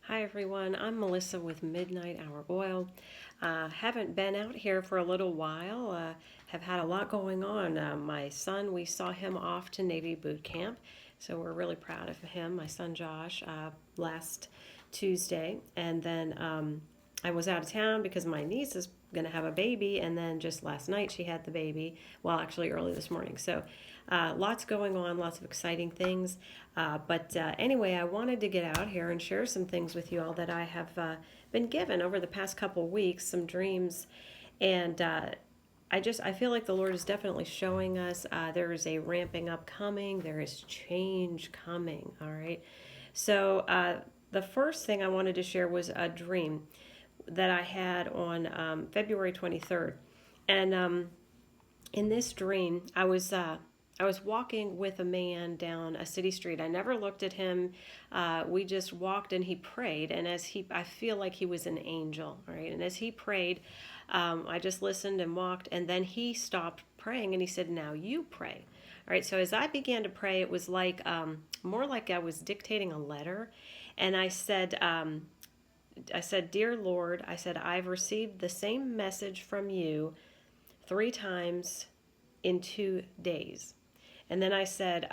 Hi everyone, I'm Melissa with Midnight Hour Oil. Haven't been out here for a little while. Have had a lot going on. My son, we saw him off to Navy boot camp, so we're really proud of him. My son Josh, last Tuesday, and then I was out of town because my niece is going to have a baby, and then just last night she had the baby. Well, actually early this morning. So lots going on, lots of exciting things. But anyway, I wanted to get out here and share some things with you all that I have been given over the past couple weeks, some dreams, and I feel like the Lord is definitely showing us there is a ramping up coming, there is change coming. All right, so the first thing I wanted to share was a dream that I had on February 23rd, and in this dream, I was walking with a man down a city street. I never looked at him. We just walked and he prayed. And I feel like he was an angel, all right? And as he prayed, I just listened and walked. And then he stopped praying and he said, "Now you pray." All right. So as I began to pray, it was like more like I was dictating a letter. And I said, "Dear Lord," I said, "I've received the same message from you 3 times in 2 days." And then I said,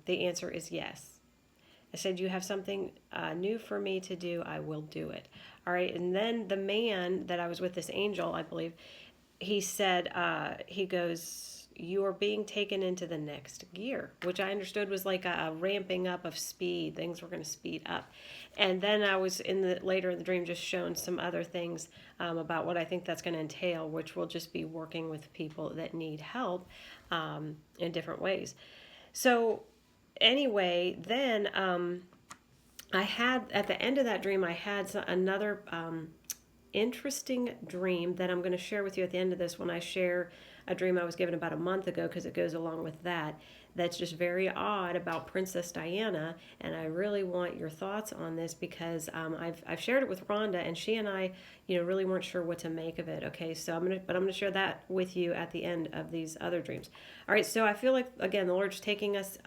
the answer is yes. I said, "You have something new for me to do. I will do it." All right. And then the man that I was with, this angel, I believe, he said, he goes, "You are being taken into the next gear," which I understood was like a ramping up of speed. Things were going to speed up. And then I was later in the dream just shown some other things about what I think that's going to entail, which will just be working with people that need help in different ways. So anyway, then I had, at the end of that dream, I had another interesting dream that I'm going to share with you at the end of this when I share a dream I was given about a month ago, because it goes along with that. That's just very odd about Princess Diana, and I really want your thoughts on this because I've shared it with Rhonda, and she and I, really weren't sure what to make of it. Okay, so I'm gonna share that with you at the end of these other dreams. All right, so I feel like again the Lord's taking us.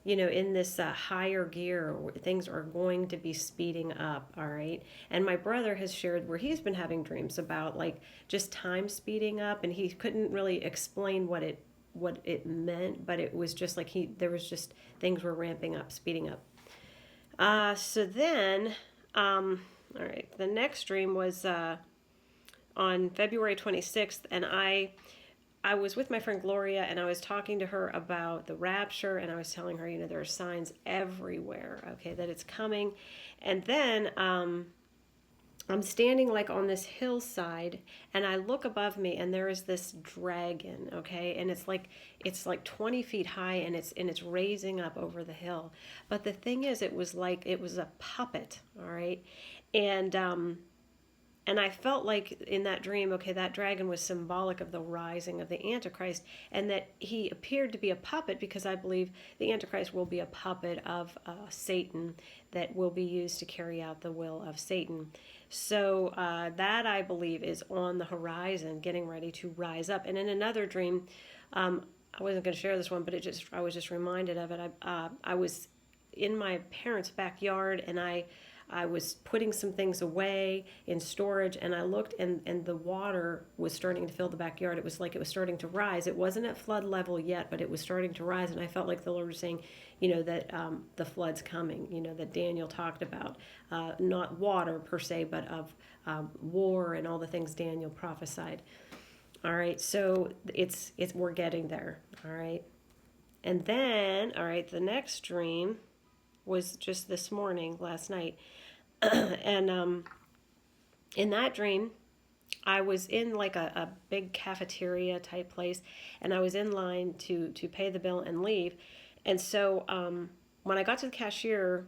In this higher gear, things are going to be speeding up, all right? And my brother has shared where he's been having dreams about like just time speeding up, and he couldn't really explain what it meant, but it was just like there was just things were ramping up, speeding up. So then, all right, the next dream was on February 26th, and I was with my friend Gloria, and I was talking to her about the rapture, and I was telling her, there are signs everywhere, okay, that it's coming. And then I'm standing like on this hillside, and I look above me, and there is this dragon, okay, and it's like 20 feet high, and it's raising up over the hill. But the thing is, it was a puppet, all right, and I felt like in that dream, okay, that dragon was symbolic of the rising of the Antichrist, and that he appeared to be a puppet because I believe the Antichrist will be a puppet of Satan that will be used to carry out the will of Satan. So that I believe is on the horizon, getting ready to rise up. And in another dream, I wasn't going to share this one, but I was just reminded of it. I was in my parents' backyard, and I was putting some things away in storage, and I looked, and the water was starting to fill the backyard. It was like it was starting to rise. It wasn't at flood level yet, but it was starting to rise, and I felt like the Lord was saying, that the flood's coming, that Daniel talked about. Not water per se, but of war and all the things Daniel prophesied. All right, so we're getting there, all right? And then, all right, the next dream was just this morning, last night. And in that dream, I was in like a big cafeteria type place, and I was in line to pay the bill and leave. And so when I got to the cashier,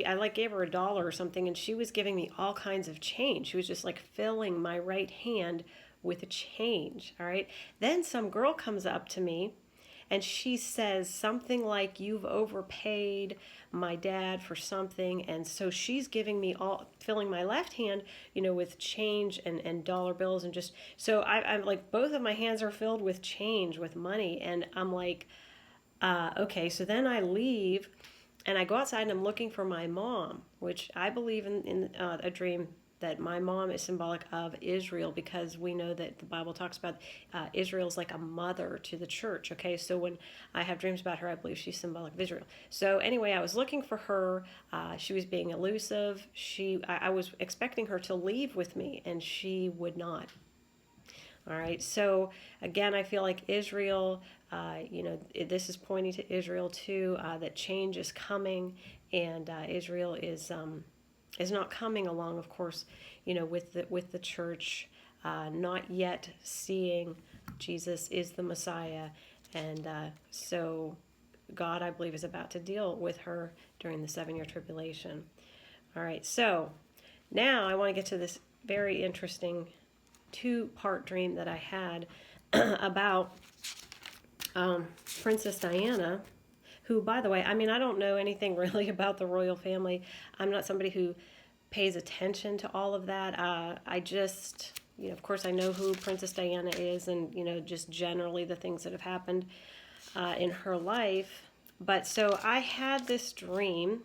I like gave her $1 or something, and she was giving me all kinds of change. She was just like filling my right hand with change. All right. Then some girl comes up to me, and she says something like, "You've overpaid my dad for something." And so she's giving me filling my left hand, with change and dollar bills, and just, so I'm like, both of my hands are filled with change, with money. And I'm like, okay. So then I leave, and I go outside and I'm looking for my mom, which I believe in a dream that my mom is symbolic of Israel, because we know that the Bible talks about Israel's like a mother to the church. Okay, so when I have dreams about her, I believe she's symbolic of Israel. So anyway, I was looking for her. She was being elusive. I was expecting her to leave with me, and she would not. All right, so again, I feel like Israel, this is pointing to Israel too, that change is coming, and Israel is not coming along, of course, with the church, not yet seeing Jesus is the Messiah, and so God, I believe, is about to deal with her during the 7-year tribulation. All right, so now I want to get to this very interesting 2-part dream that I had about Princess Diana, who, by the way, I don't know anything really about the royal family. I'm not somebody who pays attention to all of that. I just, of course, I know who Princess Diana is, and, just generally the things that have happened in her life. But so I had this dream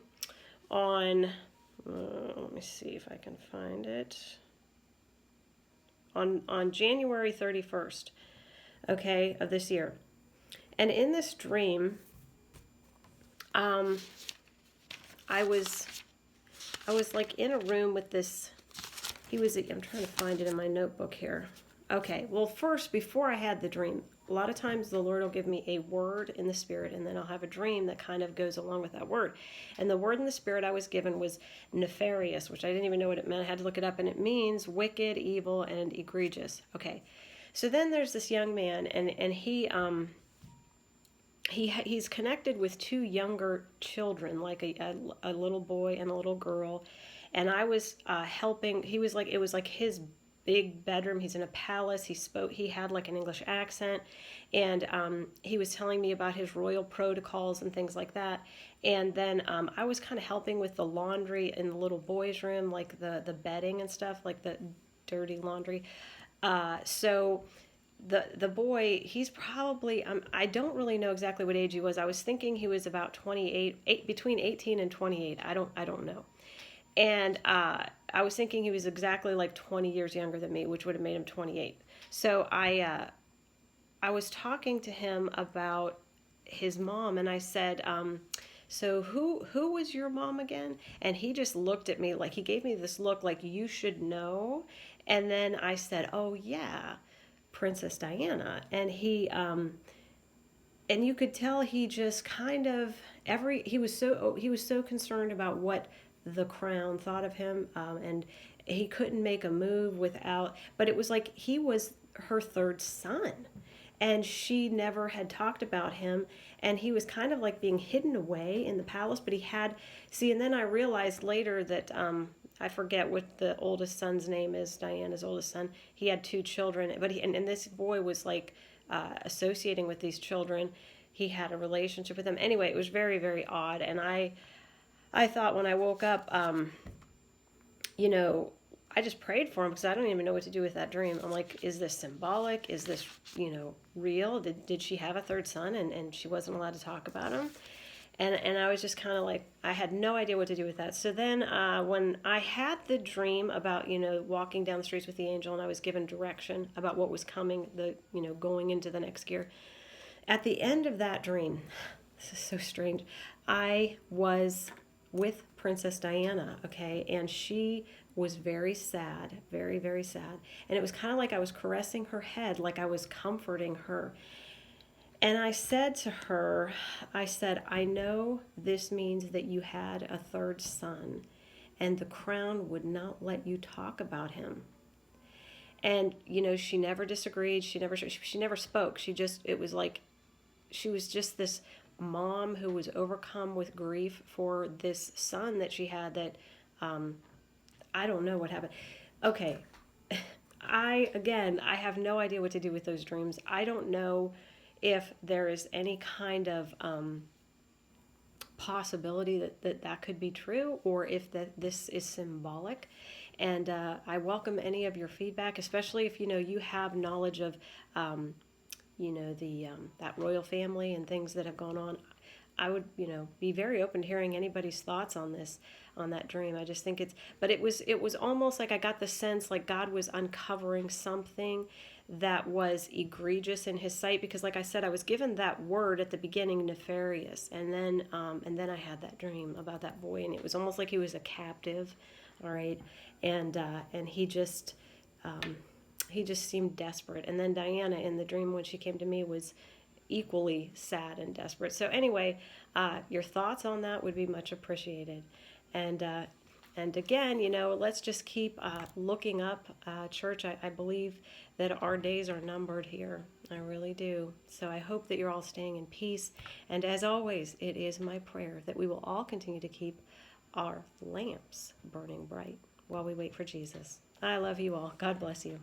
on, let me see if I can find it. On January 31st, okay, of this year. And in this dream, I was like in a room with this, I'm trying to find it in my notebook here. Okay, well, first, before I had the dream, a lot of times the Lord will give me a word in the Spirit, and then I'll have a dream that kind of goes along with that word. And the word in the Spirit I was given was nefarious, which I didn't even know what it meant. I had to look it up, and it means wicked, evil, and egregious. Okay, so then there's this young man, and he's connected with 2 younger children, like a little boy and a little girl. And I was helping. It was like his big bedroom. He's in a palace. He had like an English accent, and he was telling me about his royal protocols and things like that. And then I was kind of helping with the laundry in the little boy's room, like the bedding and stuff, like the dirty laundry. So the boy, he's probably, I don't really know exactly what age he was. I was thinking he was about 28, between 18 and 28. I don't know. And I was thinking he was exactly like 20 years younger than me, which would have made him 28. So I was talking to him about his mom, and I said, so who was your mom again? And he just looked at me, like he gave me this look like, you should know. And then I said, oh yeah, Princess Diana. And and you could tell he just kind of he was so concerned about what the crown thought of him, and he couldn't make a move without, but it was like he was her 3rd son, and she never had talked about him, and he was kind of like being hidden away in the palace. But and then I realized later that I forget what the oldest son's name is, Diana's oldest son. He had 2 children, but and this boy was like associating with these children. He had a relationship with them. Anyway, it was very, very odd. And I thought when I woke up, I just prayed for him, because I don't even know what to do with that dream. I'm like, is this symbolic? Is this, real? Did she have a 3rd son and she wasn't allowed to talk about him? And I was just kind of like, I had no idea what to do with that. So then when I had the dream about, walking down the streets with the angel, and I was given direction about what was coming, going into the next year. At the end of that dream, this is so strange, I was with Princess Diana, okay? And she was very sad, very, very sad. And it was kind of like I was caressing her head, like I was comforting her. And I said to her, I know this means that you had a 3rd son, and the crown would not let you talk about him. And, she never disagreed. She never spoke. It was like, she was just this mom who was overcome with grief for this son that she had that, I don't know what happened. Okay. I have no idea what to do with those dreams. I don't know if there is any kind of possibility that could be true, or if this is symbolic. And I welcome any of your feedback, especially if you have knowledge of that royal family and things that have gone on. I would, be very open to hearing anybody's thoughts on this, on that dream. I just think but it was almost like I got the sense like God was uncovering something that was egregious in his sight, because like I said, I was given that word at the beginning, nefarious, and then I had that dream about that boy, and it was almost like he was a captive, all right, and he just seemed desperate. And then Diana in the dream when she came to me was equally sad and desperate. So anyway, your thoughts on that would be much appreciated. And again, let's just keep looking up, church. I believe that our days are numbered here. I really do. So I hope that you're all staying in peace. And as always, it is my prayer that we will all continue to keep our lamps burning bright while we wait for Jesus. I love you all. God bless you.